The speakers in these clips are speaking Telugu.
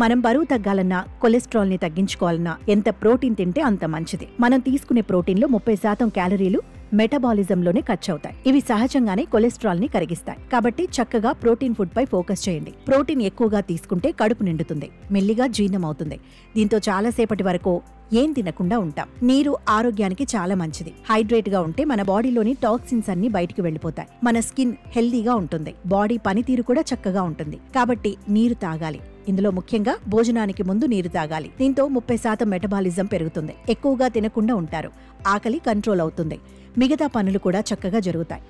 మనం బరువు తగ్గాలన్నా, కొలెస్ట్రాల్ ని తగ్గించుకోవాలన్నా ఎంత ప్రోటీన్ తింటే అంత మంచిది. మనం తీసుకునే ప్రోటీన్లో 30% క్యాలరీలు మెటబాలిజంలోనే ఖర్చవుతాయి. ఇవి సహజంగానే కొలెస్ట్రాల్ ని కరిగిస్తాయి. కాబట్టి చక్కగా ప్రోటీన్ ఫుడ్ పై ఫోకస్ చేయండి. ప్రోటీన్ ఎక్కువగా తీసుకుంటే కడుపు నిండుతుంది, మెల్లిగా జీర్ణమవుతుంది. దీంతో చాలాసేపటి వరకు ఏం తినకుండా ఉంటాం. నీరు ఆరోగ్యానికి చాలా మంచిది. హైడ్రేట్ గా ఉంటే మన బాడీలోని టాక్సిన్స్ అన్ని బయటికి వెళ్లిపోతాయి. మన స్కిన్ హెల్దీగా ఉంటుంది. బాడీ పనితీరు కూడా చక్కగా ఉంటుంది. కాబట్టి నీరు తాగాలి. ఇందులో ముఖ్యంగా భోజనానికి ముందు నీరు తాగాలి. దీంతో 30% మెటబాలిజం పెరుగుతుంది. ఎక్కువగా తినకుండా ఉంటారు. ఆకలి కంట్రోల్ అవుతుంది. మిగతా పనులు కూడా చక్కగా జరుగుతాయి.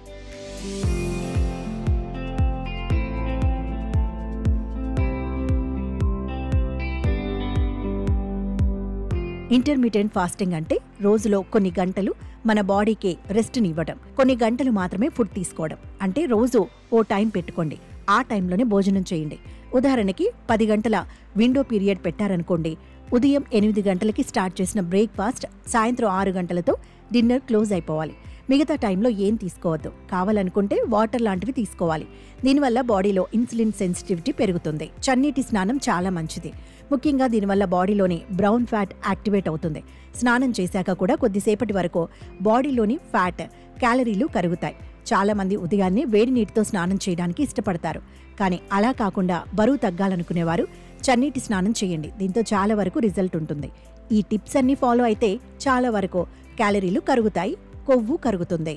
ఇంటర్మీడియట్ ఫాస్టింగ్ అంటే రోజులో కొన్ని గంటలు మన బాడీకి రెస్ట్ని ఇవ్వడం, కొన్ని గంటలు మాత్రమే ఫుడ్ తీసుకోవడం. అంటే రోజు ఓ టైం పెట్టుకోండి, ఆ టైంలోనే భోజనం చేయండి. ఉదాహరణకి 10 గంటల విండో పీరియడ్ పెట్టారనుకోండి. ఉదయం 8 గంటలకి స్టార్ట్ చేసిన బ్రేక్ఫాస్ట్ సాయంత్రం 6 గంటలతో డిన్నర్ క్లోజ్ అయిపోవాలి. మిగతా టైంలో ఏం తీసుకోవద్దు. కావాలనుకుంటే వాటర్ లాంటివి తీసుకోవాలి. దీనివల్ల బాడీలో ఇన్సులిన్ సెన్సిటివిటీ పెరుగుతుంది. చన్నీటి స్నానం చాలా మంచిది. ముఖ్యంగా దీనివల్ల బాడీలోని బ్రౌన్ ఫ్యాట్ యాక్టివేట్ అవుతుంది. స్నానం చేశాక కూడా కొద్దిసేపటి వరకు బాడీలోని ఫ్యాట్, క్యాలరీలు కరుగుతాయి. చాలా మంది ఉదయాన్నే వేడి నీటితో స్నానం చేయడానికి ఇష్టపడతారు. కానీ అలా కాకుండా బరువు తగ్గాలనుకునేవారు చన్నీటి స్నానం చేయండి. దీంతో చాలా వరకు రిజల్ట్ ఉంటుంది. ఈ టిప్స్ అన్ని ఫాలో అయితే చాలా వరకు క్యాలరీలు కరుగుతాయి, కొవ్వు కరుగుతుంది.